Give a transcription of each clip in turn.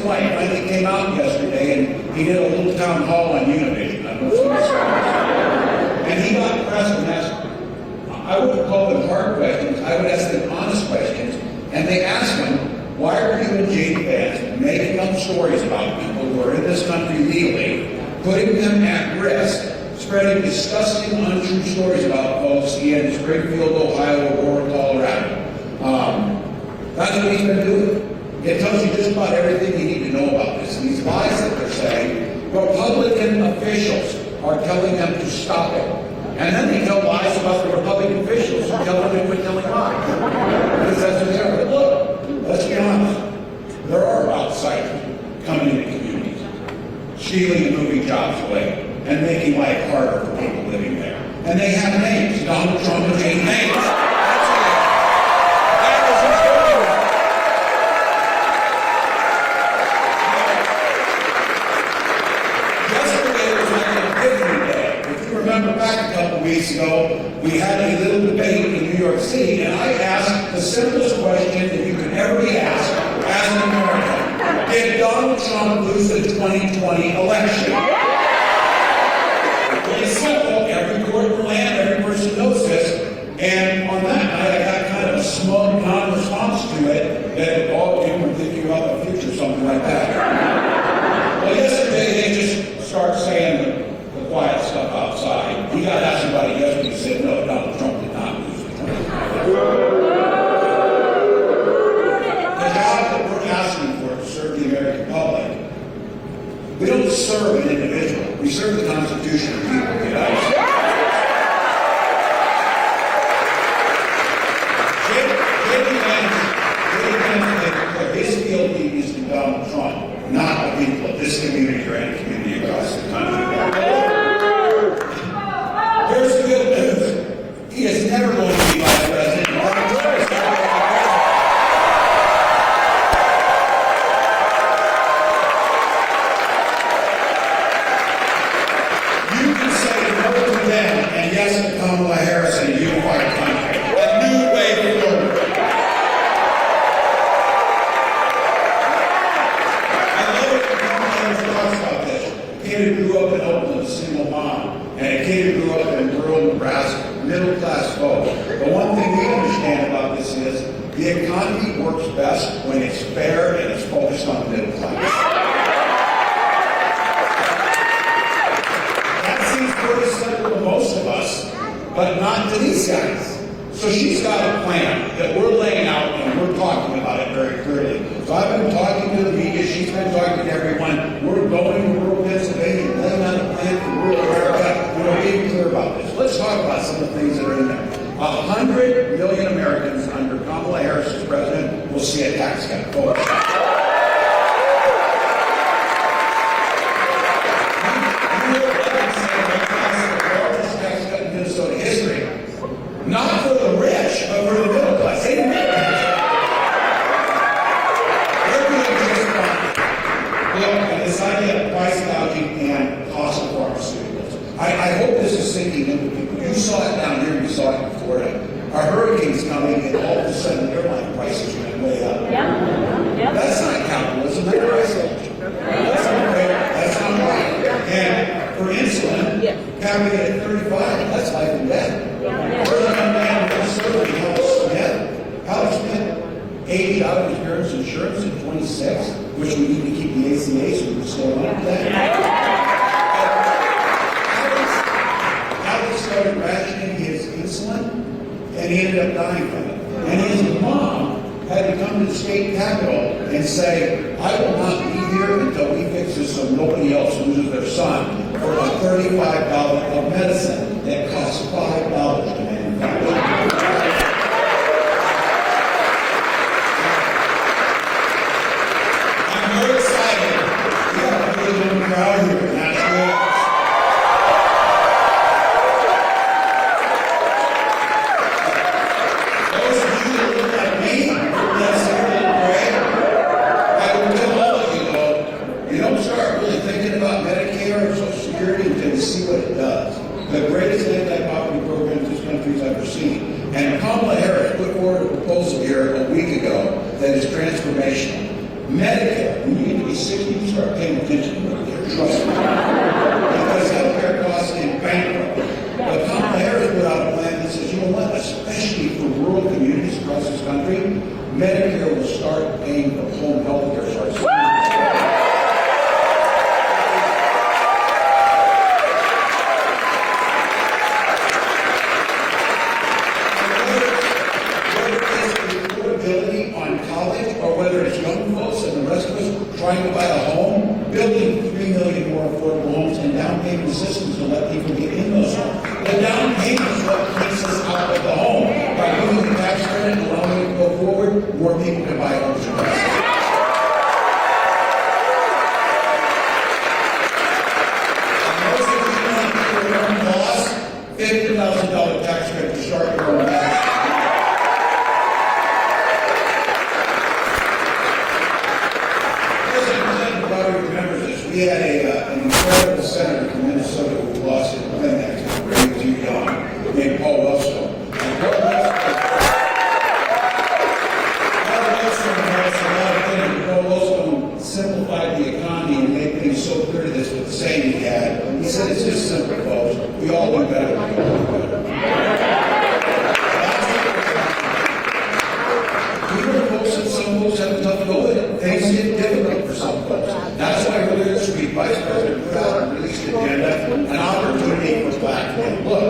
wife finally came out yesterday and he did a little town hall on Univision. I don't know if you saw this. And he got pressed and asked, I wouldn't call them hard questions, I would ask them honest questions. And they asked him, why are you and Jane Vance making up stories about people who are in this country legally, putting them at risk, spreading disgusting, untrue stories about folks in Springfield, Ohio, or Durham, Colorado? That's what he's been doing. It tells you just about everything you need to know about this. And these lies that they're saying, Republican officials are telling them to stop it. And then they tell lies about the Republican officials who tell them to quit telling lies. Because that's what they are. But look, let's be honest. There are outsiders coming into communities, stealing and moving jobs away, and making life harder for people living there. And they have names. Donald Trump and Jane Vance. Back a couple weeks ago, we had a little debate in New York City, and I asked the simplest question that you could ever be asked as an American. Did Donald Trump lose the 2020 election? It's simple. Every court in the land, every person knows this. And on that night, I got kind of a smug non-response to it, that all people were thinking about the future, something like that. Well, yesterday, they just start saying the quiet stuff outside. He got asked about it yesterday. He said, no, Donald Trump did not lose the 2020. The job that we're asking for to serve the American public, we don't serve an individual. We serve the Constitution of the people of the United States. His field is to Donald Trump, not the people of this community or any community across the country. Here's the good news. He is never going to be vice president. You can say no to them and yes to Kamala Harris and a unified country. A new way forward. I love it when Kamala Harris talks about this. A kid who grew up in Oakland, a single mom, and a kid who grew up in rural Nebraska, middle-class folks. The one thing we understand about this is the economy works best when it's fair and it's focused on the middle class. That seems pretty simple to most of us, but not to these guys. So she's got a plan that we're laying out, and we're talking about it very clearly. So I've been talking to the media, she's been talking to everyone. We're going to rural Pennsylvania, laying out a plan for rural America. We're being clear about this. Let's talk about some of the things that are in there. 100 million Americans under Kamala Harris as president will see a tax cut. Folks. History. Not for the rich, but for the middle class. They didn't make that. Look, this idea of price gouging and cost of pharmaceuticals. I hope this is sinking into people. You saw it down here, you saw it in Florida. Our hurricane's coming, and all of a sudden airline prices went way up. Yeah. That's not capitalism, that's price gouging. That's not right. And for insulin, having it at 35, that's life and death. Where's the young man with disability? How spent 80 out of his parents' insurance at 26, which we need to keep the ACA so we can still on that. Alex started rationing his insulin, and he ended up dying from it. And his mom had to come to the state capitol and say, I will not leave here until we fix this so nobody else loses their son for a $35 of medicine that costs $5 to manufacture. I'm very excited. We have a really little crowd here, and that's good. Those of you that look like me, that's Sarah and Greg, I will tell all of you, though, you don't start really thinking about Medicare or Social Security until you see what it does. The greatest anti-poverty program this country's ever seen. And Kamala Harris put forward a proposal here a week ago that is transformational. Medicare, when you get to be 60, you start paying attention to Medicare, trust me. Because healthcare costs in bankrupt. But Kamala Harris put out a plan that says, you know what, especially for rural communities across this country, Medicare will start paying for home health care services. On college, or whether it's young folks and the rest of us trying to buy a home, building 3 million more affordable homes and down payment systems to let people get in those homes. The down payment is what keeps us out of the home. By using the tax credit and allowing it to go forward, more people can buy homes. And most of you want your own boss, $50,000 tax credit to start your own business. We had an incredible senator from Minnesota who lost his Climax when he was too young, named Paul Wellstone. And Paul Wellstone simplified the economy and made things so clear to this with the saying he had. He said, it's just simple, folks. We all do better. We all do better. Some folks have a tough go with it. Things get difficult for some folks. That's why earlier this week, Vice President put out a released agenda, an opportunity for black men. Look,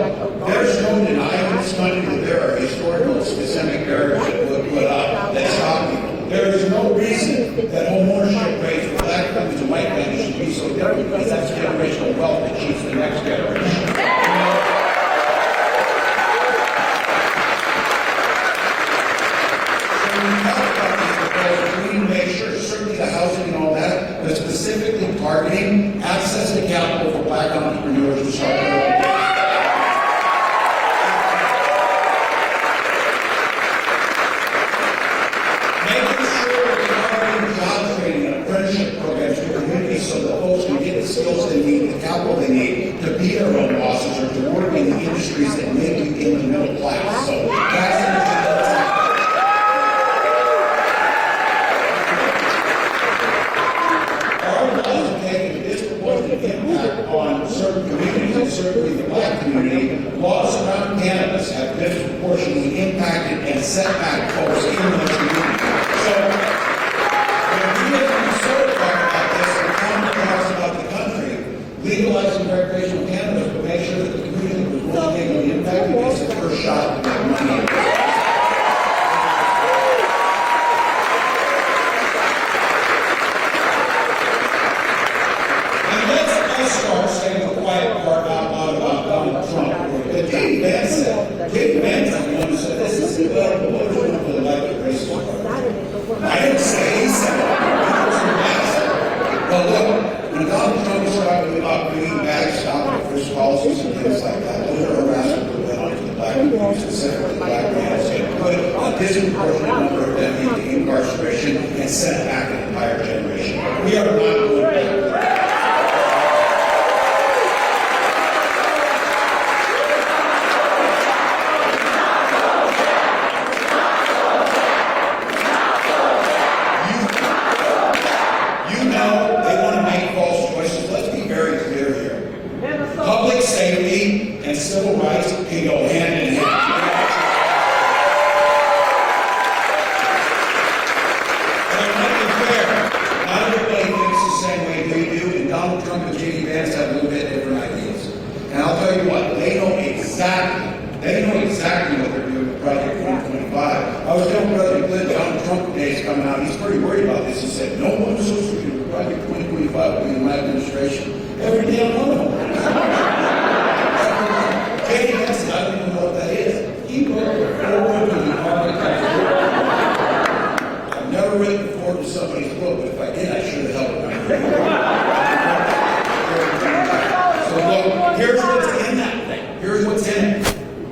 there's no denying in this country that there are historical systemic barriers that were put up that stop people. There is no reason that home ownership rates for black families and white families should be so different, because that's generational wealth that cheats the next generation. The housing and all that, but specifically targeting access to capital for black entrepreneurs to start their own business. Making sure we're targeting job training and apprenticeship programs to communities so that folks can get the skills they need, the capital they need to be their own bosses or to work in the industries that make you in the middle class. So that's the impact on certain communities, and certainly the black community. Laws around cannabis have disproportionately impacted and set back folks in those communities. So, when we as Minnesota talk about this and Congress talks about the country, legalizing recreational cannabis, but make sure that the community was willing to take on the impact gets the first shot to make money. Start saying the quiet part out loud about Donald Trump. But J.D. Vance said, J.D. Vance is the one who said, this is the voters want to elect a racist party. I didn't say he said it. Well, look, when Donald Trump was talking about bringing back stop and frisk policies and things like that, those are harassment that went on to the black community, specifically black males, and put a disproportionate number of them into incarceration and sent back an entire generation. We are not going back. Public safety and civil rights can go hand in hand. And let me be fair, not everybody thinks the same way we do, and Donald Trump and J.D. Vance have a little bit different ideas. And I'll tell you what, they know exactly what they're doing with Project 2025. I was telling President Clinton, Donald Trump today is coming out, he's pretty worried about this. He said, no one's associated with Project 2025 will be in my administration. Every damn one of them. J.D. Vance, I don't even know what that is. He wrote the forward to the architecture. I've never written the forward to somebody's book, but if I did, I should have helped them. So look, here's what's in that thing. Here's what's in it.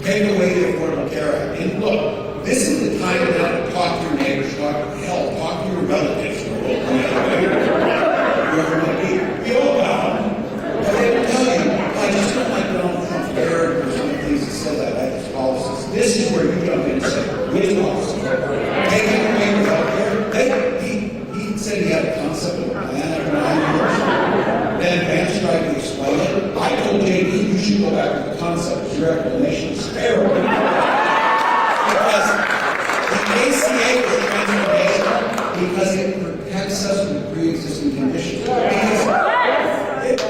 Take away the Affordable Care Act. And look, this is the time now to talk to your neighbors, talk to your relatives. Whoever it may be. We all got them. But they will tell you, concept of a plan after 9 years. Then Vance tried to explain it. I told JD, you should go back to the concept. Your explanation is terrible. Because the ACA was transformational because it protects us from pre-existing conditions. Because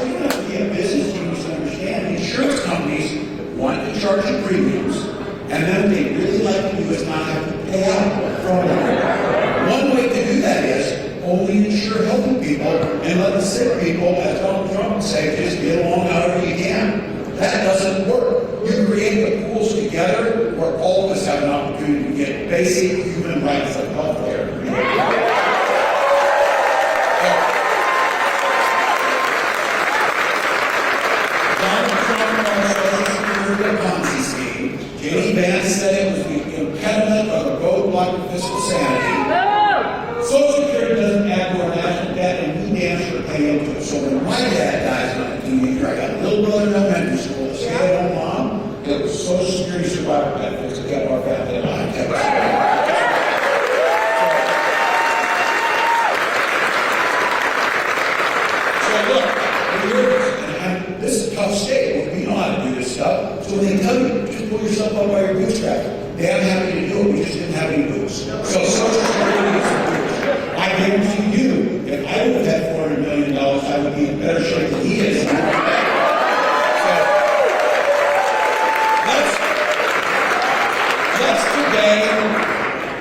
you have to be a business genius to understand the insurance companies want to charge you premiums, and then what they really like to do is not have to pay out from them. One way to do that is only insure healthy people and let the sick people, as Donald Trump would say, just get along however you can. That doesn't work. You create the pools together where all of us have an opportunity to get basic human rights like health care. Donald Trump also a Ponzi scheme. J.D. Vance said it was the impediment of a roadblock to fiscal sanity. Social Security doesn't add to our national debt, and we damn sure pay into it. So when my dad dies when I was a teenager, I got a little brother in elementary school, a stay-at-home mom. It was Social Security survivor benefits that kept our family alive. So look, and this is a tough state, but we know how to do this stuff. So when they tell you to pull yourself up by your bootstraps, they haven't had to do it. We just didn't have any boots. So Social Security needs some boots. I guarantee you, if I would have had $400 million, I would be in better shape than he is. Today,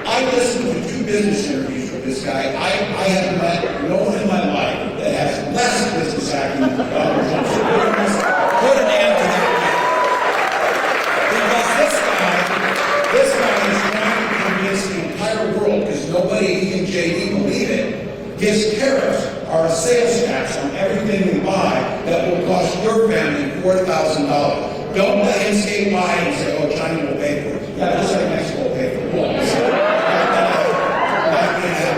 I listened to 2 business interviews with this guy. I have met no one in my life that has less business acumen than Donald Trump. So put an end to that. Because this guy is trying to convince the entire world, because nobody, even JD, believe it, gives tariffs or a sales tax on everything we buy that will cost your family $4,000. Don't let him skate by and say, oh, China will pay for it. Yeah, just like Mexico will pay for it.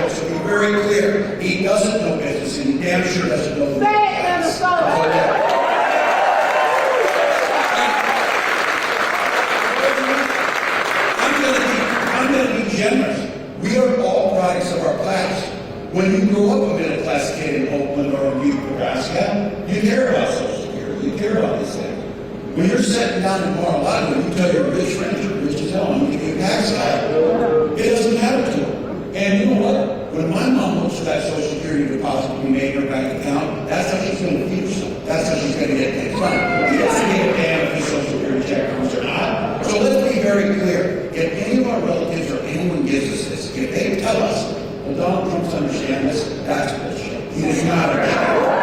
So be very clear, he doesn't know business, and he damn sure doesn't know the I'm going to be generous. We are all products of our class. When you grow up a middle class kid in Oakland or in Butte, Nebraska, you care about Social Security, you care about these things. When you're sitting down in Mar-a-Lago and you tell your rich friends, you're rich as hell, and you get a tax hike, it doesn't matter to them. And you know what? When my mom looks for that Social Security deposit to be made in her bank account, that's how she's going to feed herself. That's how she's going to get things done. He doesn't give a damn if his Social Security check comes or not. So let's be very clear. If any of our relatives or anyone gives us this, if they tell us, well, Donald Trump's understand this, that's bullshit. He is not understand.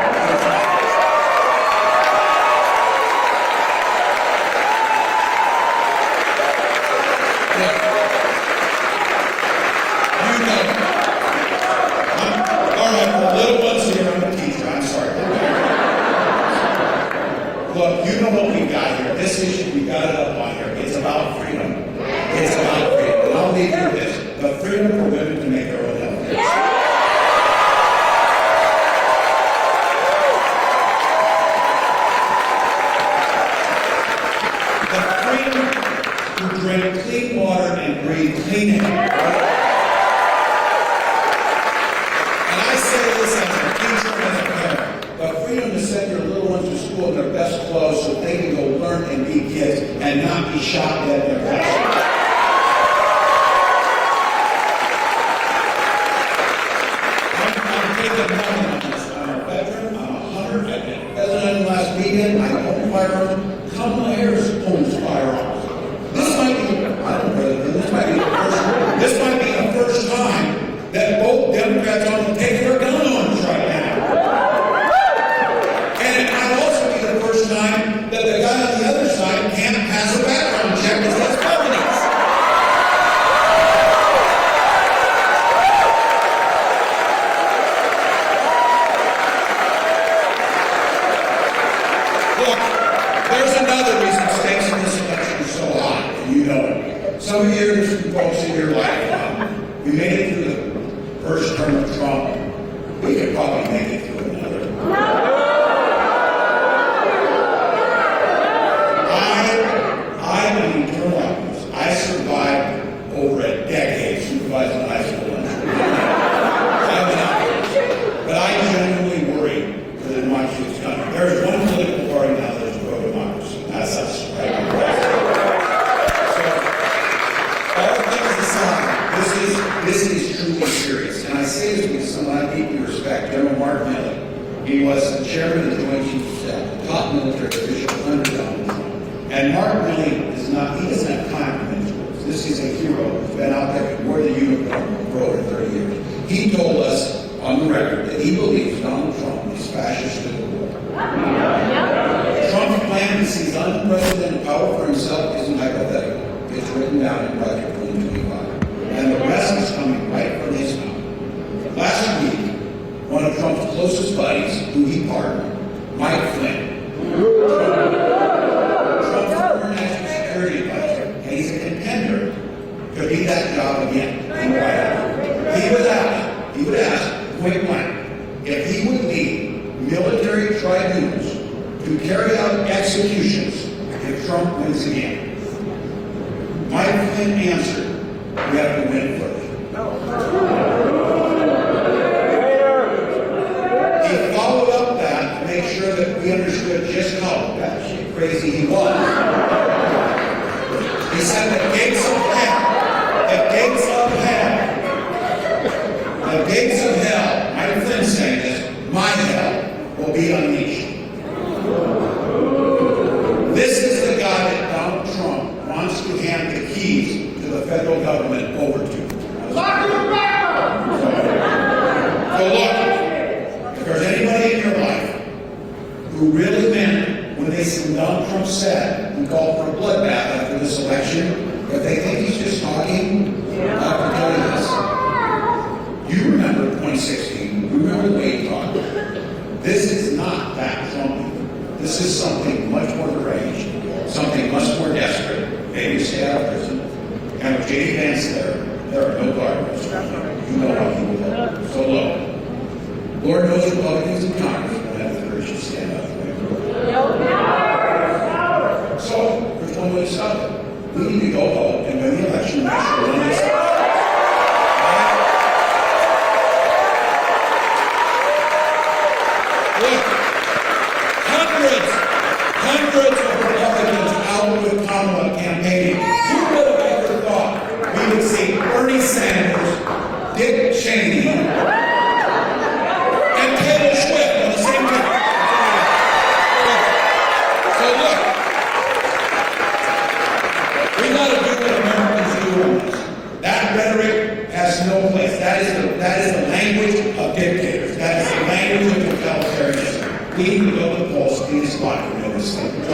Look, you know what we got here. This issue, we got it up on here. It's about freedom. It's about freedom. And I'll leave you with this. The freedom for women to make their own health care. The freedom to drink clean water and breathe clean air. And I say this as a teacher and as a parent. The freedom to send your little ones to school in their best clothes so they can go learn and be kids and not be shot dead in their classroom. I'm taking money on this. I'm a veteran. I'm a hunter. I've been president in the last meeting. I own firearms. Kamala Harris owns firearms. This might be, I don't know, this might be the first time that both Democrats on the take their gun on us right now. Time that the guy on the other side can't pass a background check because that's felonies. Look, there's another reason stakes in this election are so high, and you know it. Some of you, there's some folks in your life, we made it through the first term of Trump. We could probably make it through another. I survived over a decade supervising high school. But Colonel Mark Milley. He was the chairman of the Joint Chiefs of Staff, top military official under Donald Trump. And Mark Milley he doesn't have time for ministers. This is a hero who's been out there and wore the uniform for over 30 years. He told us on the record that he believes Donald Trump is fascist to the war. Trump's plan to seize unprecedented power for himself isn't hypothetical. It's written down in Project 2025. And the rest is coming right from his mouth. Last week, one of Trump's closest buddies, who he pardoned, Mike Flynn, Trump's former national security advisor, and he's a contender to be that job again in the White House. He would ask, point blank, if he would lead military tribunals to carry out executions if Trump wins again. Mike Flynn answered, we have to win first. He followed up that to make sure that we understood just how crazy he was. He said the gates of hell, Mike Flynn saying this, my hell will be unleashed. This is the guy that Donald Trump wants to hand the keys to the federal government over to. So look, if there's anybody in your life who really meant when Donald Trump said he called for a bloodbath after this election, if they think he's just talking, I can tell you this. You remember 2016, you remember the way he talked. This is not that Trump. This is something much more deranged, something much more desperate. Maybe stay out of prison. And with J.D. Vance there are no guardrails. You know how he will help. So look, Lord knows Republicans in Congress don't have the courage to stand up. So, which one would stop it? We need to go vote and win the election. Look, hundreds of Republicans out with Kamala campaigning. Who would have ever thought we would see Bernie Sanders, Dick Cheney, and Taylor Swift on the same time? So look, we got to do what Americans do on this. That rhetoric has no place. That is the language of dictators. That is the language of totalitarianism. We need to go to the polls in this spot for this thing. So here's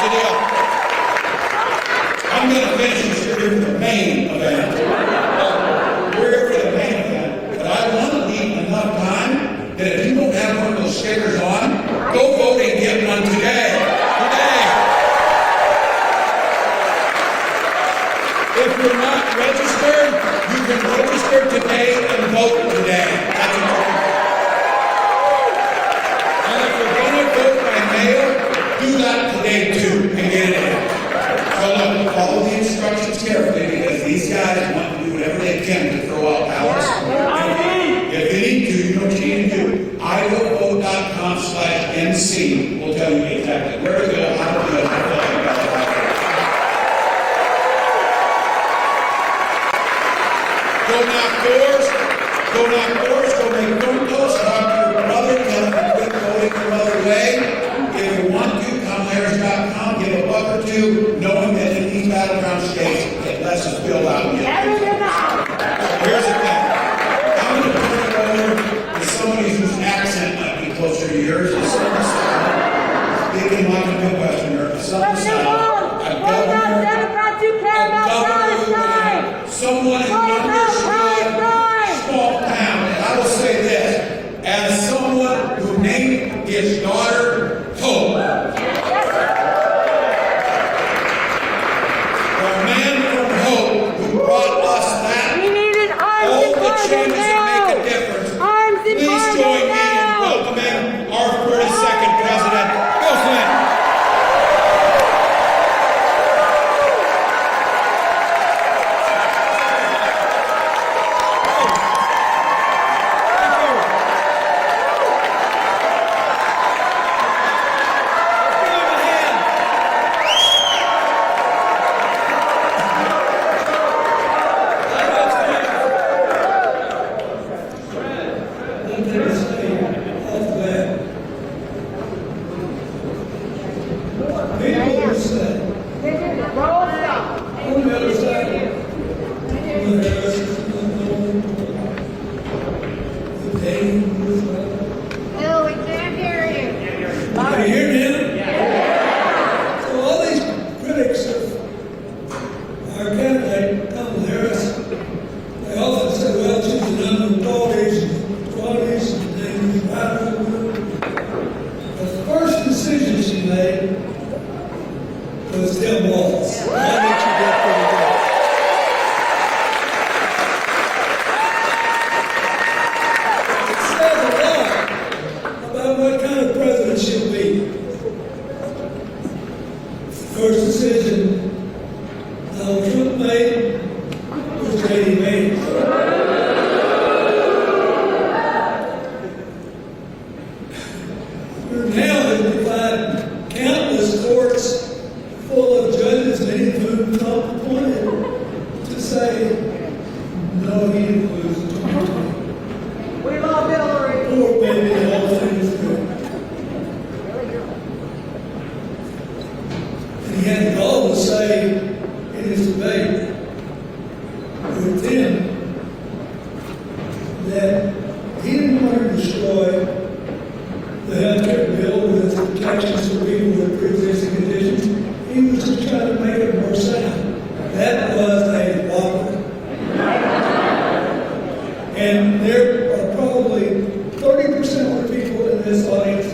the deal. I'm going to finish this here for the main event. We're here for the main event, but I want to leave enough time that if you don't have one of those stickers on, go vote and get one today. If you're not registered, you can register today and vote today. That's important. And if you're going to vote by mail, do that today too and get it in. So look, follow the instructions carefully because these guys want to do whatever they can to throw out ballots. If they need to, you know what you need to do. ivovote.com/NC will tell you exactly where to go, how to do it, Go knock doors, go make phone calls, talk to your brother, tell him to quit voting the other way. If you want to, CamalaHarris.com, give a buck or two, knowing that in these battleground states, it lets us build out and get Here's the thing. I'm going to turn it over to somebody whose accent might be closer to yours. It's from the South. Speaking like a Midwesterner, it's from the South. A governor, someone who understood small town. And I will say this, as someone who named his daughter Hope, the man from Hope who brought us that, all the changes that make a difference, please join me in welcoming our No, we can't hear you. Can you hear me? Yeah. So all these critics of our candidate, Kamala Harris, they often say, well, she's a number of qualities and things, radical. The first decision she made was tell Walz. I think she did pretty good. It says a lot about what kind of president she'll be. First decision Donald Trump made was J.D. Vance. We're now in find countless courts full of judges, many of whom Trump appointed, to say, no, he didn't lose in 2020. We love Hillary. Poor baby, the whole thing is good. And he had the gall to say in his debate with them that he didn't want to destroy the health care bill with its protections for people with pre-existing conditions. He was just trying to make it more sound. That was a whopper. And there are probably 30% of the people in this audience,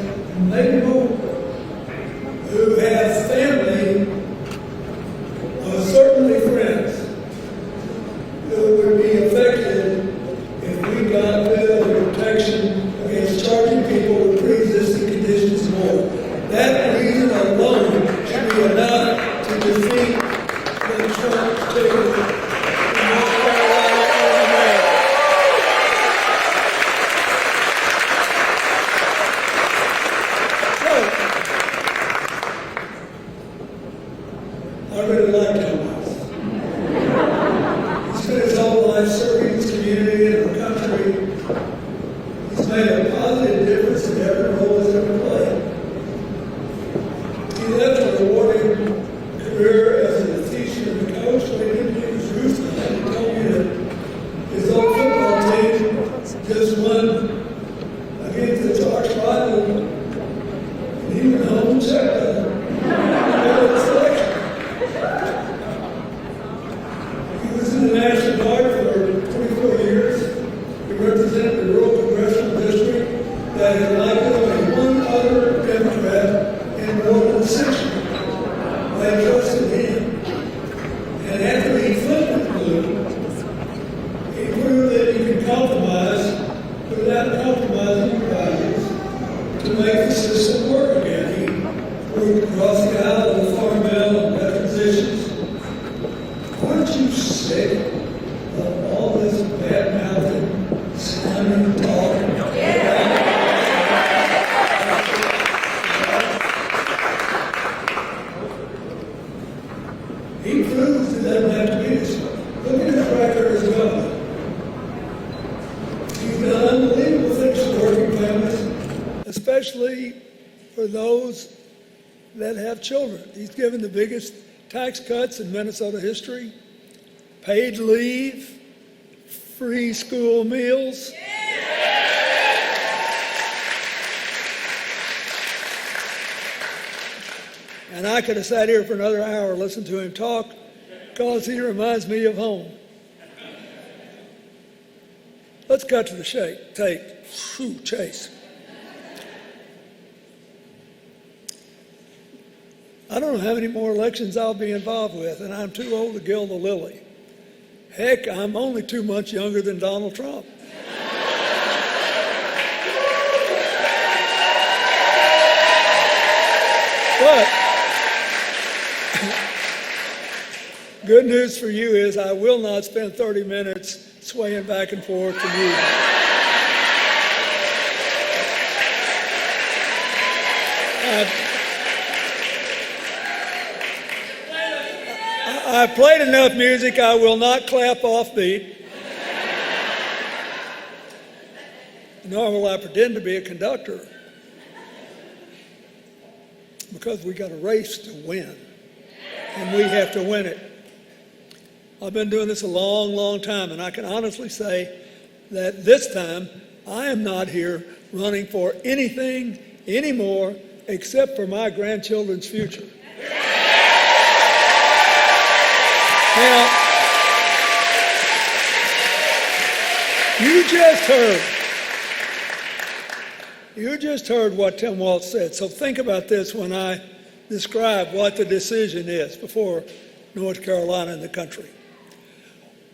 maybe more, who have family, certainly friends, who would be affected if we got rid of the protection against charging people with pre-existing conditions more. That reason alone should be enough to defeat the Trump ticket in North Carolina or America. I really like Thomas. He spent his whole life serving his community and our country. He's made a positive difference in every role he's ever played. He left a rewarding career as a teacher and a coach, but he didn't use ruthless. He told me that his old football team just won against the arch rival, and he went home and checked on them. He was in the National Guard for 24 years. He represented the rural congressional district that had elected only one other Democrat in more than 6 years. They trusted him. And after he flipped the blue, he proved that you can compromise without compromising your values to make the system work again. He worked across the aisle on the farm bill and veterans issues. Aren't you sick of all this bad-mouthing, slamming talk? He proves it doesn't have to be this way. Look at his record as governor. He's done unbelievable things for working families, especially for those that have children. He's given the biggest tax cuts in Minnesota history, paid leave, free school meals. And I could have sat here for another hour and listened to him talk because he reminds me of home. Let's cut to the tape. Whew, Chase. I don't know how many more elections I'll be involved with, and I'm too old to gild the lily. Heck, I'm only 2 months younger than Donald Trump. But good news for you is I will not spend 30 minutes swaying back and forth to music. I've played enough music, I will not clap off beat. Nor will I pretend to be a conductor. Because we got a race to win. And we have to win it. I've been doing this a long, long time, and I can honestly say that this time I am not here running for anything anymore except for my grandchildren's future. Now, you just heard what Tim Walz said. So think about this when I describe what the decision is before North Carolina and the country.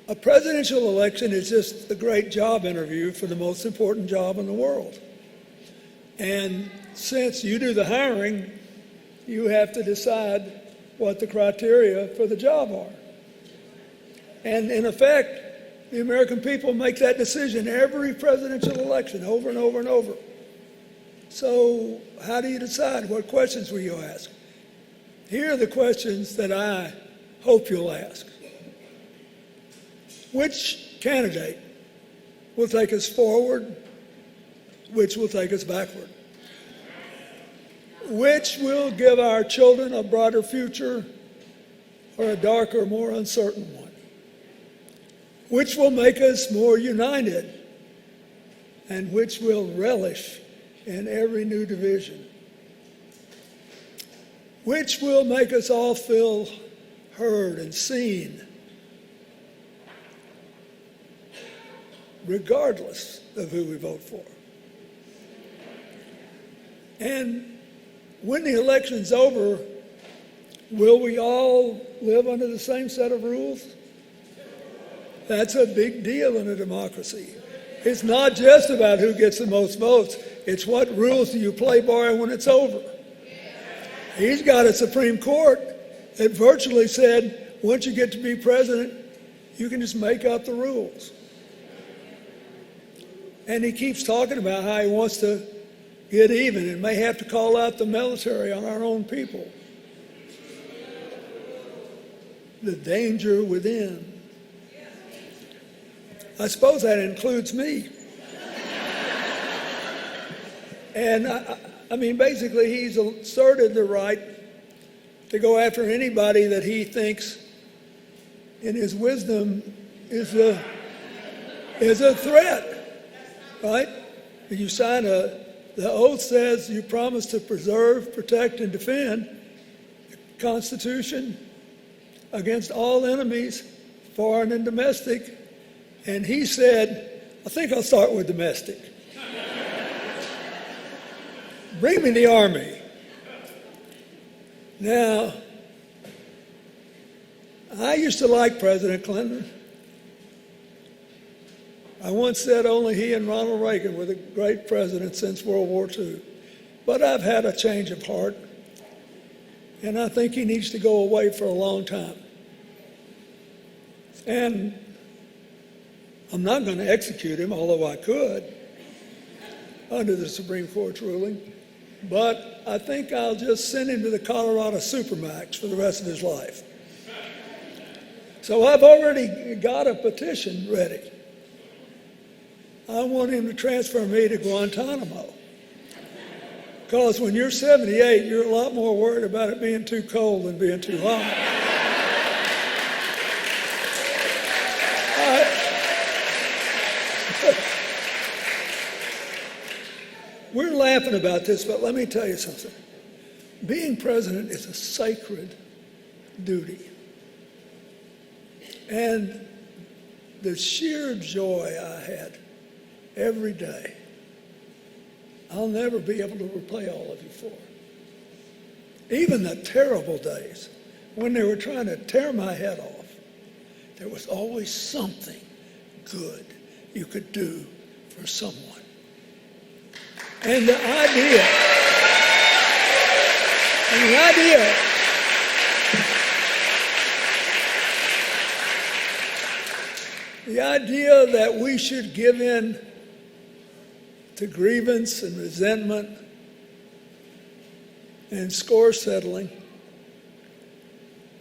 A presidential election is just a great job interview for the most important job in the world. And since you do the hiring, you have to decide what the criteria for the job are. And in effect, the American people make that decision every presidential election over and over and over. So how do you decide? What questions will you ask? Here are the questions that I hope you'll ask. Which candidate will take us forward? Which will take us backward? Which will give our children a brighter future or a darker, more uncertain one? Which will make us more united and which will relish in every new division? Which will make us all feel heard and seen, regardless of who we vote for? And when the election's over, will we all live under the same set of rules? That's a big deal in a democracy. It's not just about who gets the most votes. It's what rules do you play by when it's over. He's got a Supreme Court that virtually said, once you get to be president, you can just make up the rules. And he keeps talking about how he wants to get even and may have to call out the military on our own people. The danger within. I suppose that includes me. And I mean, basically, he's asserted the right to go after anybody that he thinks, in his wisdom, is a threat, right? You sign the oath says you promise to preserve, protect, and defend the Constitution against all enemies, foreign and domestic. And he said, I think I'll start with domestic. Bring me the Army. Now, I used to like President Clinton. I once said only he and Ronald Reagan were the great presidents since World War II. But I've had a change of heart, and I think he needs to go away for a long time. And I'm not going to execute him, although I could, under the Supreme Court's ruling. But I think I'll just send him to the Colorado Supermax for the rest of his life. So I've already got a petition ready. I want him to transfer me to Guantanamo. Because when you're 78, you're a lot more worried about it being too cold than being too hot. We're laughing about this, but let me tell you something. Being president is a sacred duty. And the sheer joy I had every day, I'll never be able to repay all of you for. Even the terrible days when they were trying to tear my head off, there was always something good you could do for someone. And the idea that we should give in to grievance and resentment and score settling.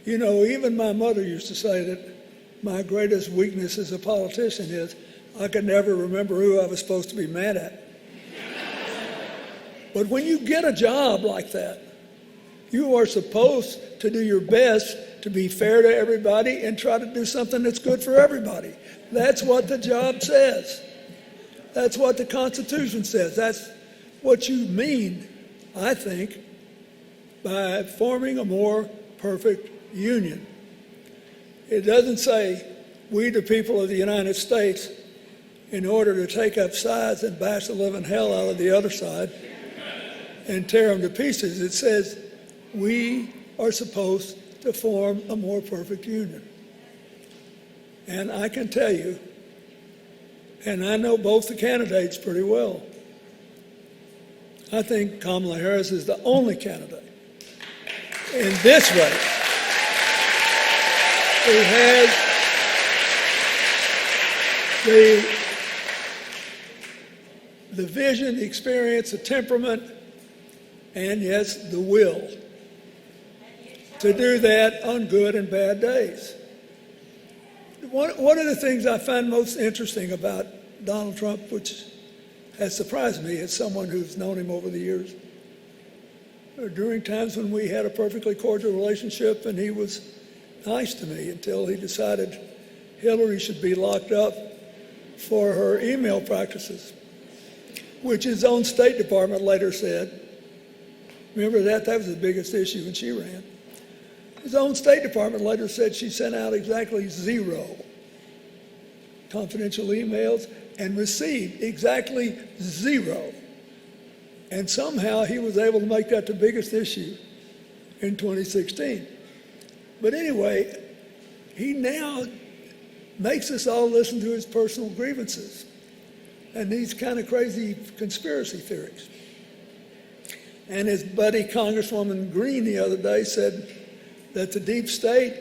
You know, even my mother used to say that my greatest weakness as a politician is I could never remember who I was supposed to be mad at. But when you get a job like that, you are supposed to do your best to be fair to everybody and try to do something that's good for everybody. That's what the job says. That's what the Constitution says. That's what you mean, I think, by forming a more perfect union. It doesn't say, we the people of the United States, in order to take up sides and bash the living hell out of the other side and tear them to pieces. It says, we are supposed to form a more perfect union. And I can tell you, and I know both the candidates pretty well, I think Kamala Harris is the only candidate in this race who has the vision, the experience, the temperament, and yes, the will to do that on good and bad days. One of the things I find most interesting about Donald Trump, which has surprised me as someone who's known him over the years, during times when we had a perfectly cordial relationship and he was nice to me until he decided Hillary should be locked up for her email practices, which his own State Department later said, remember that was the biggest issue when she ran. His own State Department later said she sent out exactly 0 confidential emails and received exactly 0. And somehow he was able to make that the biggest issue in 2016. But anyway, he now makes us all listen to his personal grievances and these kind of crazy conspiracy theories. And his buddy Congresswoman Green the other day said that the deep state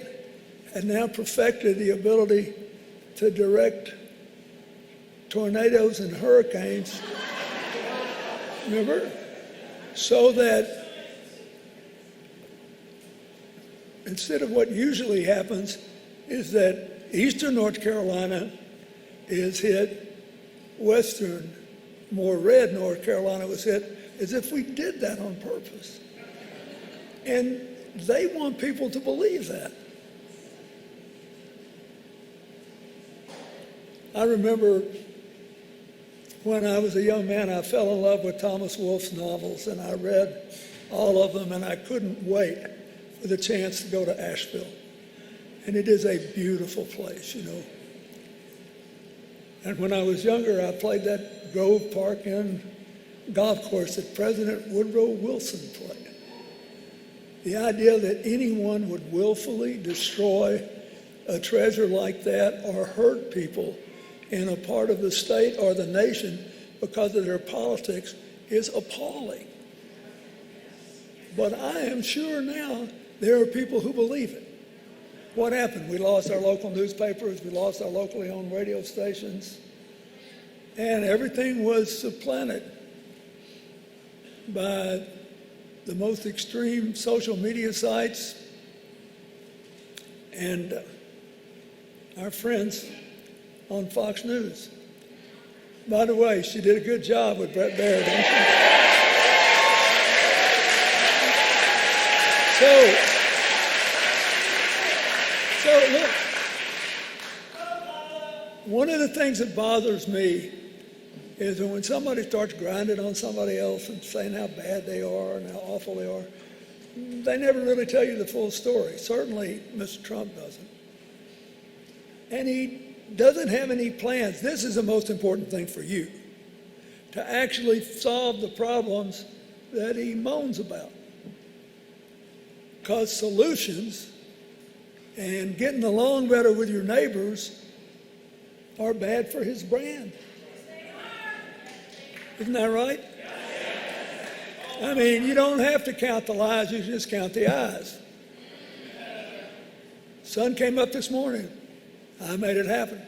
had now perfected the ability to direct tornadoes and hurricanes, remember? So that instead of what usually happens is that eastern North Carolina is hit, western, more red North Carolina was hit, as if we did that on purpose. And they want people to believe that. I remember when I was a young man, I fell in love with Thomas Wolfe's novels, and I read all of them, and I couldn't wait for the chance to go to Asheville. And it is a beautiful place, you know. And when I was younger, I played that Grove Park Inn golf course that President Woodrow Wilson played. The idea that anyone would willfully destroy a treasure like that or hurt people in a part of the state or the nation because of their politics is appalling. But I am sure now there are people who believe it. What happened? We lost our local newspapers, we lost our locally owned radio stations, and everything was supplanted by the most extreme social media sites and our friends on Fox News. By the way, she did a good job with Brett Baird, didn't she? So look, one of the things that bothers me is that when somebody starts grinding on somebody else and saying how bad they are and how awful they are, they never really tell you the full story. Certainly, Mr. Trump doesn't. And he doesn't have any plans. This is the most important thing for you, to actually solve the problems that he moans about. Because solutions and getting along better with your neighbors are bad for his brand. Isn't that right? I mean, you don't have to count the lies, you just count the eyes. Sun came up this morning. I made it happen.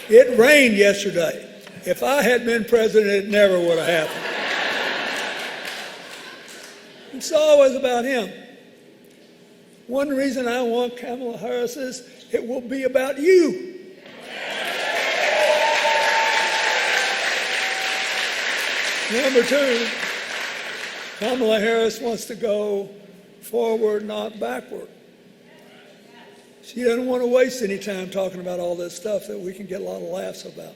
It rained yesterday. If I had been president, it never would have happened. It's always about him. One reason I want Kamala Harris is it will be about you. Number 2, Kamala Harris wants to go forward, not backward. She doesn't want to waste any time talking about all this stuff that we can get a lot of laughs about.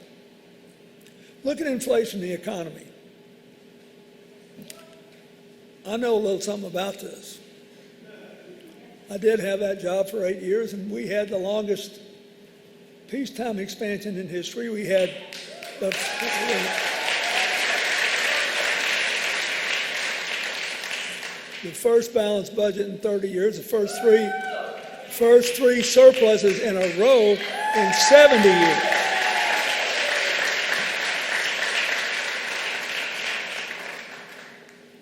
Look at inflation in the economy. I know a little something about this. I did have that job for 8 years, and we had the longest peacetime expansion in history. We had the first balanced budget in 30 years, the first three surpluses in a row in 70 years.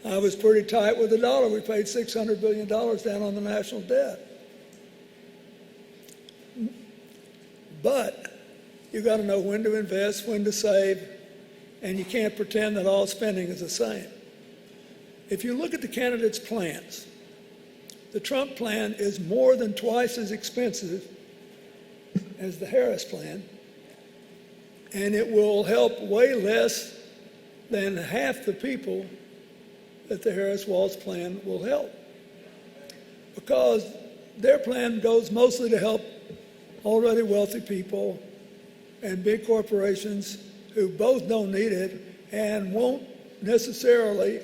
I was pretty tight with the dollar. We paid $600 billion down on the national debt. But you got to know when to invest, when to save, and you can't pretend that all spending is the same. If you look at the candidates' plans, the Trump plan is more than twice as expensive as the Harris plan, and it will help way less than half the people that the Harris-Walz plan will help, because their plan goes mostly to help already wealthy people and big corporations who both don't need it and won't necessarily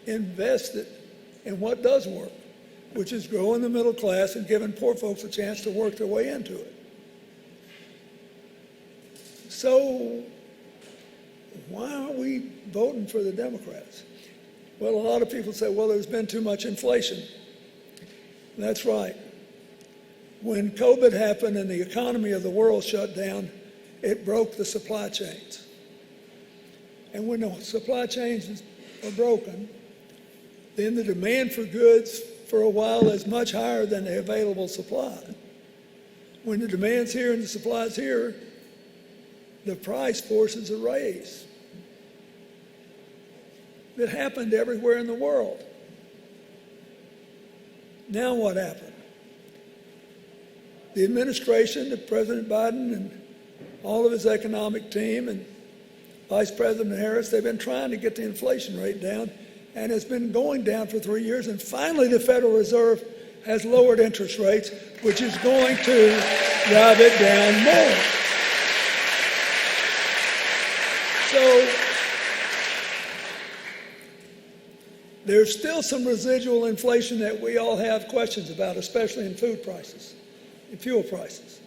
invest it in what does work, which is growing the middle class and giving poor folks a chance to work their way into it. So why aren't we voting for the Democrats? Well, a lot of people say, well, there's been too much inflation. That's right. When COVID happened and the economy of the world shut down, it broke the supply chains. And when the supply chains are broken, then the demand for goods for a while is much higher than the available supply. When the demand's here and the supply's here, the price forces a raise. It happened everywhere in the world. Now what happened? The administration, President Biden and all of his economic team and Vice President Harris, they've been trying to get the inflation rate down, and it's been going down for 3 years, and finally the Federal Reserve has lowered interest rates, which is going to drive it down more. So there's still some residual inflation that we all have questions about, especially in food prices, in fuel prices.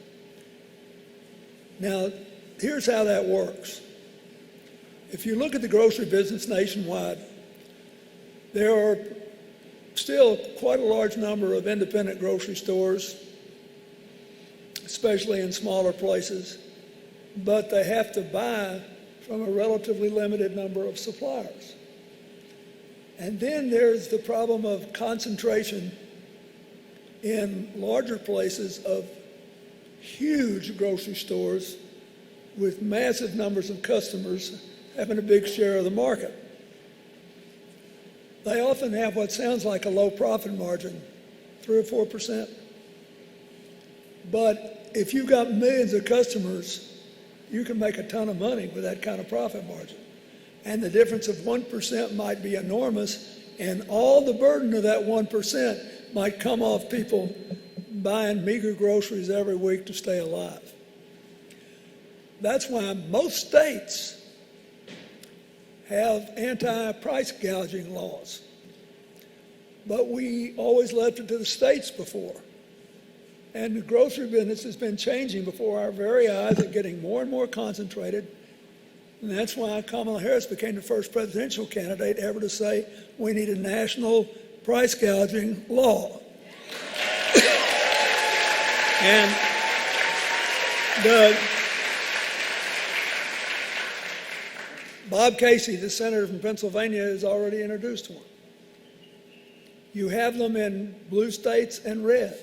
Now, here's how that works. If you look at the grocery business nationwide, there are still quite a large number of independent grocery stores, especially in smaller places, but they have to buy from a relatively limited number of suppliers. And then there's the problem of concentration in larger places of huge grocery stores with massive numbers of customers having a big share of the market. They often have what sounds like a low profit margin, 3 or 4%. But if you've got millions of customers, you can make a ton of money with that kind of profit margin. And the difference of 1% might be enormous, and all the burden of that 1% might come off people buying meager groceries every week to stay alive. That's why most states have anti-price gouging laws. But we always left it to the states before. And the grocery business has been changing before our very eyes and getting more and more concentrated. And that's why Kamala Harris became the first presidential candidate ever to say we need a national price gouging law. And Bob Casey, the senator from Pennsylvania, has already introduced one. You have them in blue states and red.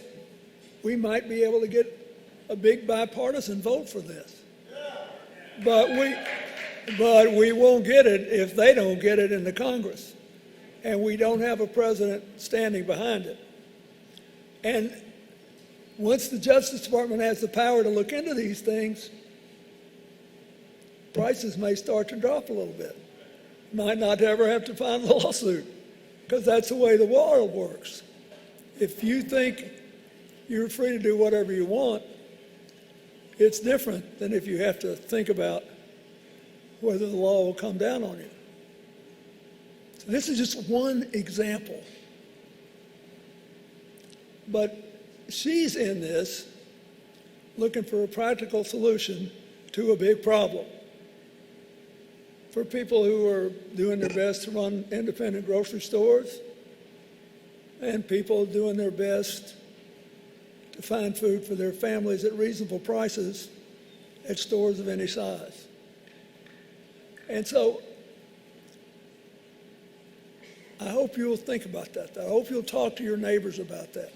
We might be able to get a big bipartisan vote for this. But we won't get it if they don't get it in the Congress. And we don't have a president standing behind it. And once the Justice Department has the power to look into these things, prices may start to drop a little bit. Might not ever have to file a lawsuit, because that's the way the world works. If you think you're free to do whatever you want. It's different than if you have to think about whether the law will come down on you. So this is just one example. But she's in this looking for a practical solution to a big problem. For people who are doing their best to run independent grocery stores and people doing their best to find food for their families at reasonable prices at stores of any size. And so I hope you'll think about that. I hope you'll talk to your neighbors about that.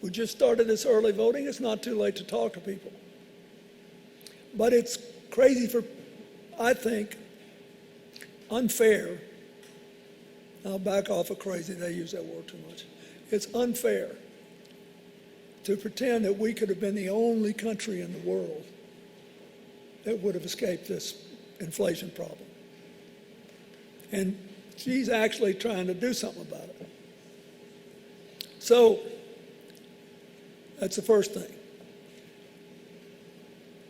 We just started this early voting. It's not too late to talk to people. But it's crazy for, I think, unfair. I'll back off of crazy. They use that word too much. It's unfair to pretend that we could have been the only country in the world that would have escaped this inflation problem. And she's actually trying to do something about it. So that's the first thing.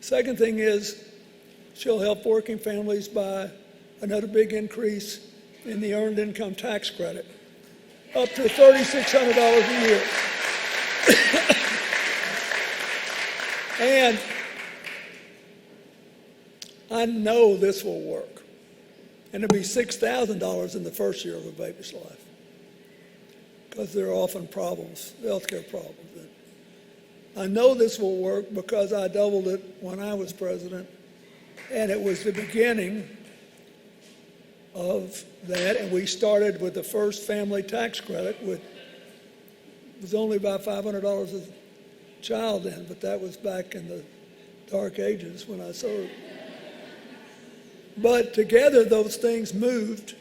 Second thing is she'll help working families by another big increase in the earned income tax credit, up to $3,600 a year. And I know this will work. And it'll be $6,000 in the first year of a baby's life, because there are often problems, healthcare problems. I know this will work because I doubled it when I was president, and it was the beginning of that, and we started with the first family tax credit. It was only about $500 a child then, but that was back in the dark ages when I served. But together those things moved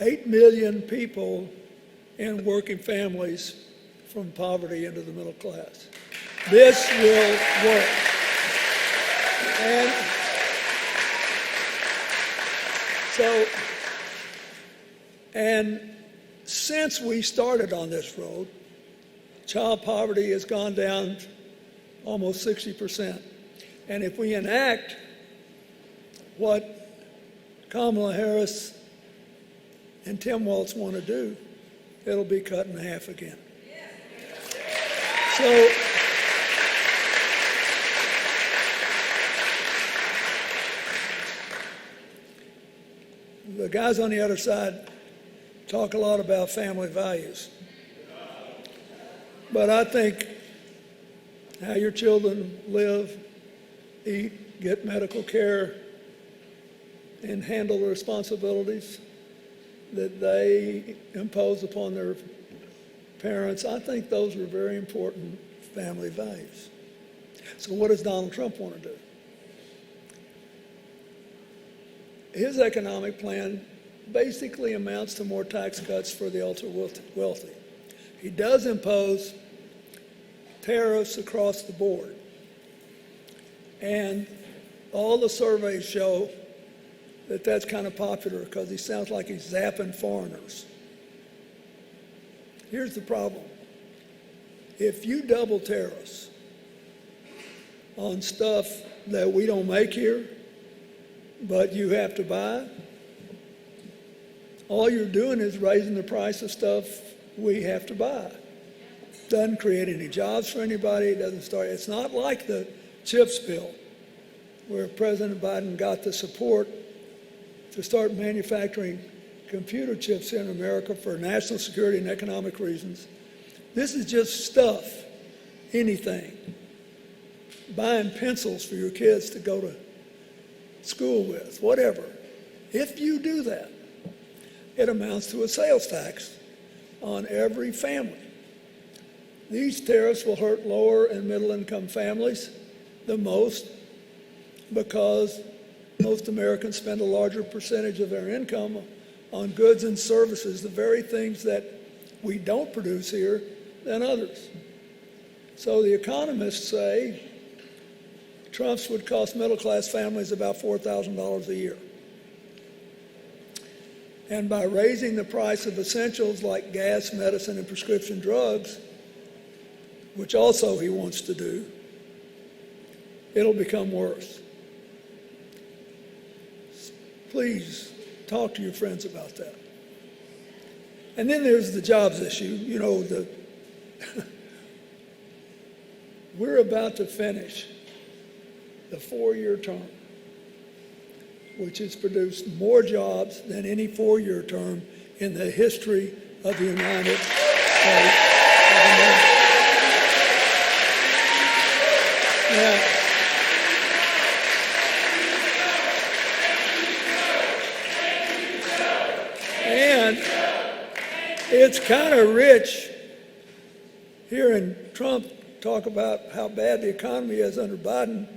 8 million people in working families from poverty into the middle class. This will work. And so, and since we started on this road, child poverty has gone down almost 60%. And if we enact what Kamala Harris and Tim Walz want to do, it'll be cut in half again. So the guys on the other side talk a lot about family values. But I think how your children live, eat, get medical care, and handle the responsibilities that they impose upon their parents, I think those are very important family values. So what does Donald Trump want to do? His economic plan basically amounts to more tax cuts for the ultra wealthy. He does impose tariffs across the board. And all the surveys show that that's kind of popular because he sounds like he's zapping foreigners. Here's the problem. If you double tariffs on stuff that we don't make here, but you have to buy, all you're doing is raising the price of stuff we have to buy. Doesn't create any jobs for anybody. It doesn't start. It's not like the CHIPS bill, where President Biden got the support to start manufacturing computer chips in America for national security and economic reasons. This is just stuff, anything. Buying pencils for your kids to go to school with, whatever. If you do that, it amounts to a sales tax on every family. These tariffs will hurt lower and middle income families the most because most Americans spend a larger percentage of their income on goods and services, the very things that we don't produce here, than others. So the economists say Trump's would cost middle-class families about $4,000 a year. And by raising the price of essentials like gas, medicine, and prescription drugs, which also he wants to do, it'll become worse. Please talk to your friends about that. And then there's the jobs issue. You know, we're about to finish the 4-year term, which has produced more jobs than any 4-year term in the history of the United States of America. Now, and it's kind of rich hearing Trump talk about how bad the economy is under Biden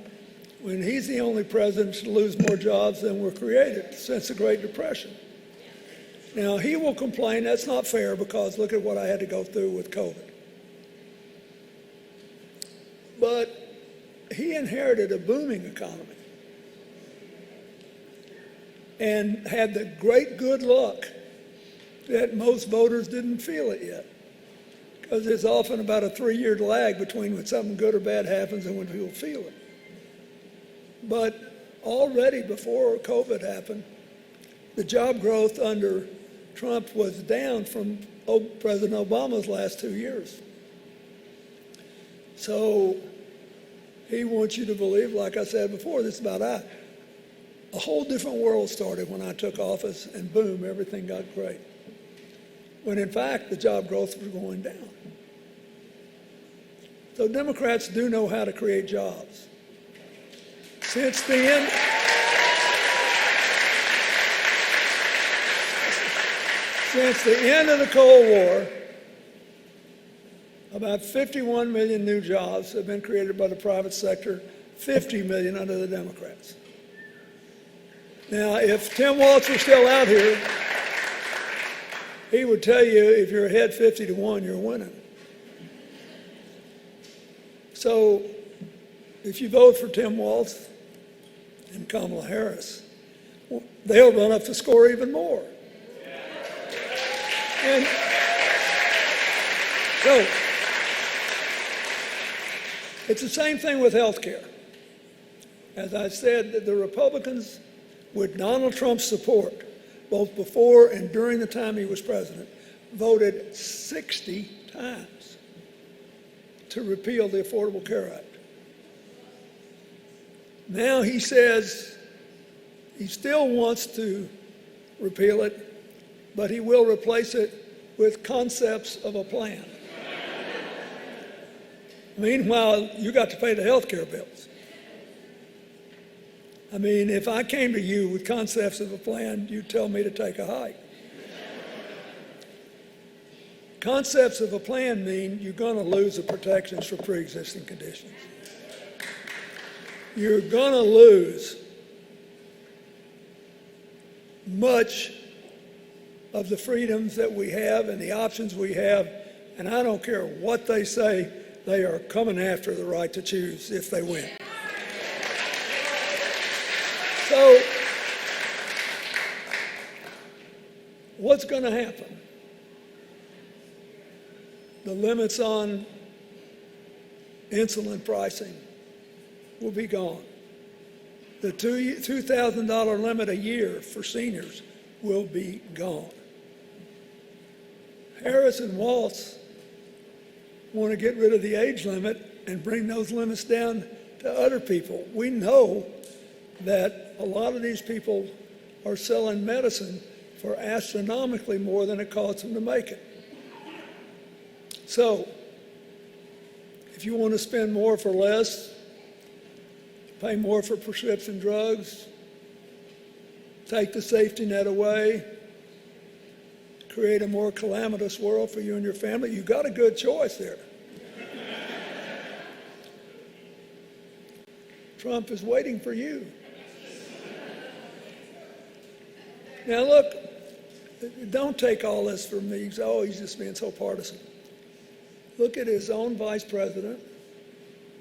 when he's the only president to lose more jobs than were created since the Great Depression. Now, he will complain that's not fair because look at what I had to go through with COVID. But he inherited a booming economy and had the great good luck that most voters didn't feel it yet, because there's often about a 3-year lag between when something good or bad happens and when people feel it. But already before COVID happened, the job growth under Trump was down from President Obama's last 2 years. So he wants you to believe, like I said before, this is about I. A whole different world started when I took office, and boom, everything got great. When in fact, the job growth was going down. So Democrats do know how to create jobs. Since the end of the Cold War, about 51 million new jobs have been created by the private sector, 50 million under the Democrats. Now, if Tim Walz were still out here, he would tell you if you're ahead 50-1, you're winning. So if you vote for Tim Walz and Kamala Harris, they'll run up the score even more. And so it's the same thing with health care. As I said, the Republicans, with Donald Trump's support, both before and during the time he was president, voted 60 times to repeal the Affordable Care Act. Now he says he still wants to repeal it, but he will replace it with concepts of a plan. Meanwhile, you got to pay the health care bills. I mean, if I came to you with concepts of a plan, you'd tell me to take a hike. Concepts of a plan mean you're going to lose the protections for pre-existing conditions. You're going to lose much of the freedoms that we have and the options we have, and I don't care what they say, they are coming after the right to choose if they win. So, what's going to happen? The limits on insulin pricing will be gone. The $2,000 limit a year for seniors will be gone. Harris and Walz want to get rid of the age limit and bring those limits down to other people. We know that a lot of these people are selling medicine for astronomically more than it costs them to make it. So, if you want to spend more for less, pay more for prescription drugs, take the safety net away, create a more calamitous world for you and your family, you've got a good choice there. Trump is waiting for you. Now look, don't take all this from me. Oh, he's just being so partisan. Look at his own vice president,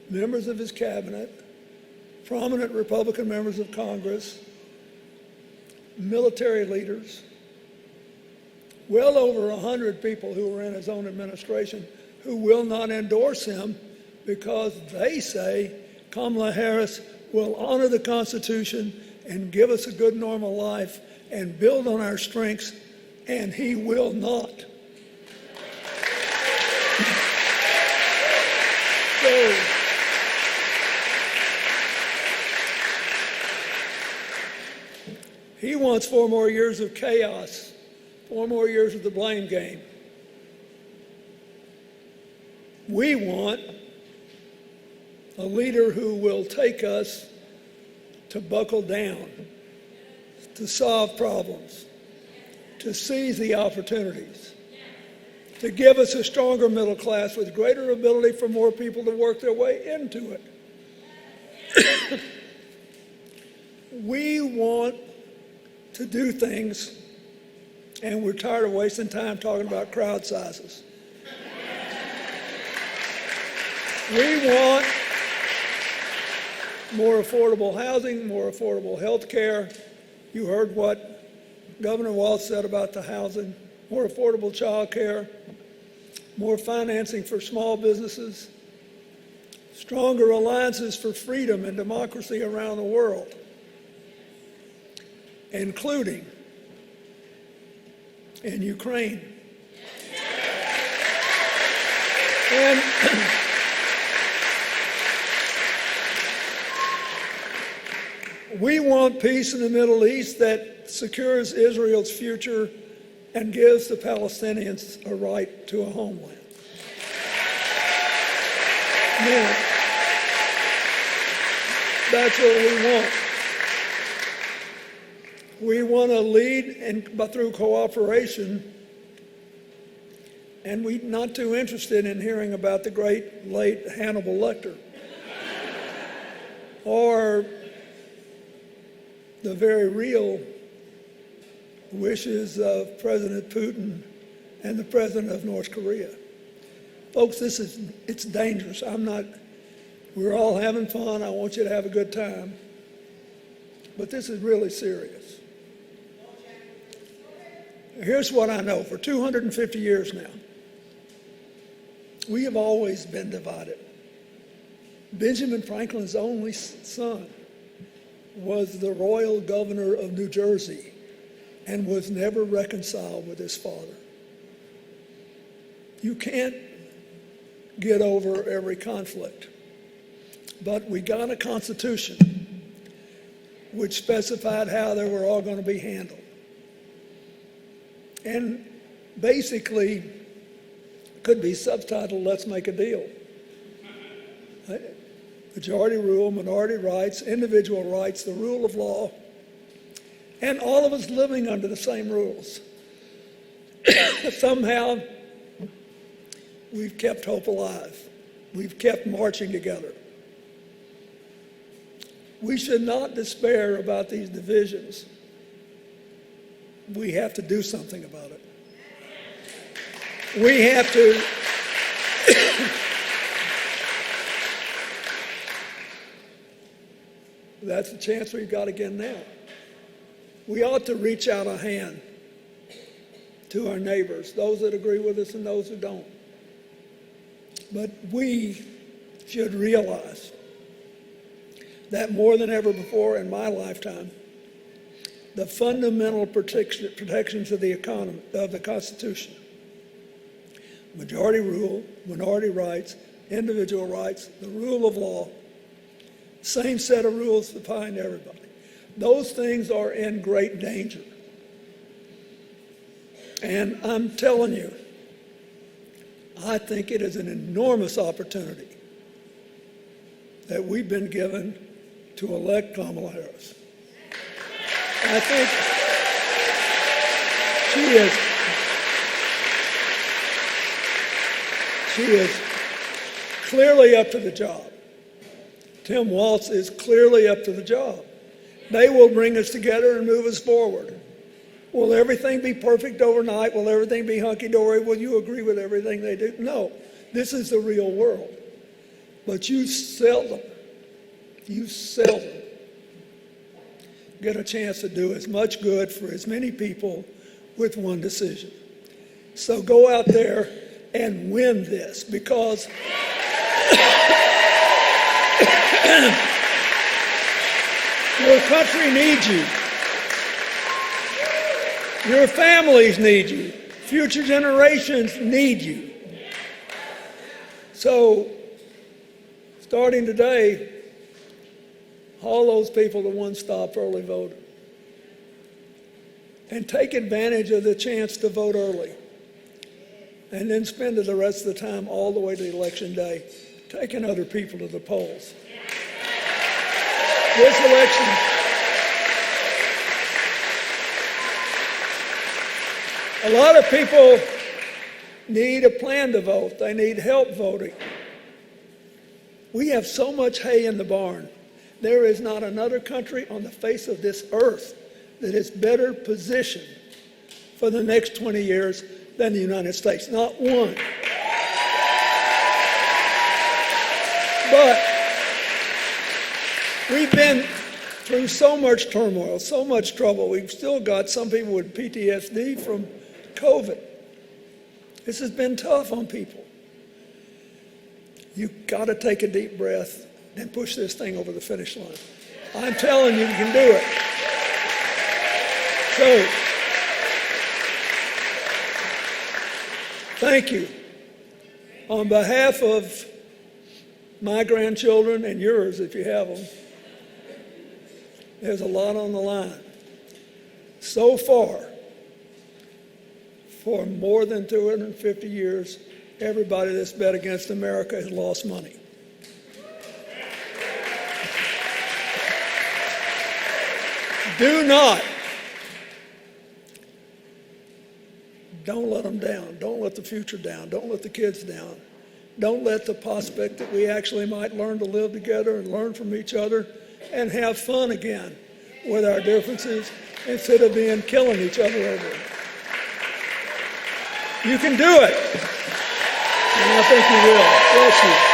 members of his cabinet, prominent Republican members of Congress, military leaders, well over 100 people who were in his own administration who will not endorse him because they say Kamala Harris will honor the Constitution and give us a good normal life and build on our strengths, and he will not. So, he wants 4 more years of chaos, 4 more years of the blame game. We want a leader who will take us to buckle down, to solve problems, to seize the opportunities, to give us a stronger middle class with greater ability for more people to work their way into it. We want to do things, and we're tired of wasting time talking about crowd sizes. We want more affordable housing, more affordable health care. You heard what Governor Walz said about the housing, more affordable child care, more financing for small businesses, stronger alliances for freedom and democracy around the world, including in Ukraine. And we want peace in the Middle East that secures Israel's future and gives the Palestinians a right to a homeland. Now, that's what we want. We want to lead but through cooperation, and we're not too interested in hearing about the great late Hannibal Lecter or the very real wishes of President Putin and the President of North Korea. Folks, it's dangerous. We're all having fun. I want you to have a good time. But this is really serious. Here's what I know. For 250 years now, we have always been divided. Benjamin Franklin's only son was the royal governor of New Jersey and was never reconciled with his father. You can't get over every conflict, but we got a constitution which specified how they were all going to be handled. And basically could be subtitled, "Let's Make a Deal." Majority rule, minority rights, individual rights, the rule of law, and all of us living under the same rules. Somehow, we've kept hope alive. We've kept marching together. We should not despair about these divisions. We have to do something about it. We have to that's the chance we've got again now. We ought to reach out a hand to our neighbors, those that agree with us and those who don't. But we should realize that more than ever before in my lifetime, the fundamental protections of the economy, of the Constitution, majority rule, minority rights, individual rights, the rule of law, same set of rules applying to everybody. Those things are in great danger. And I'm telling you, I think it is an enormous opportunity that we've been given to elect Kamala Harris. I think she is clearly up to the job. Tim Walz is clearly up to the job. They will bring us together and move us forward. Will everything be perfect overnight? Will everything be hunky-dory? Will you agree with everything they do? No. This is the real world. But you seldom get a chance to do as much good for as many people with one decision. So go out there and win this, because your country needs you. Your families need you. Future generations need you. So, starting today, all those people to one-stop early voting. And take advantage of the chance to vote early. And then spend the rest of the time all the way to election day taking other people to the polls. This election, a lot of people need a plan to vote. They need help voting. We have so much hay in the barn. There is not another country on the face of this earth that is better positioned for the next 20 years than the United States. Not one. But we've been through so much turmoil, so much trouble. We've still got some people with PTSD from COVID. This has been tough on people. You've got to take a deep breath and push this thing over the finish line. I'm telling you, you can do it. So, thank you. On behalf of my grandchildren and yours, if you have them, there's a lot on the line. So far, for more than 250 years, everybody that's bet against America has lost money. Don't let them down. Don't let the future down. Don't let the kids down. Don't let the prospect that we actually might learn to live together and learn from each other and have fun again with our differences instead of killing each other over it. You can do it. And I think you will. Bless you.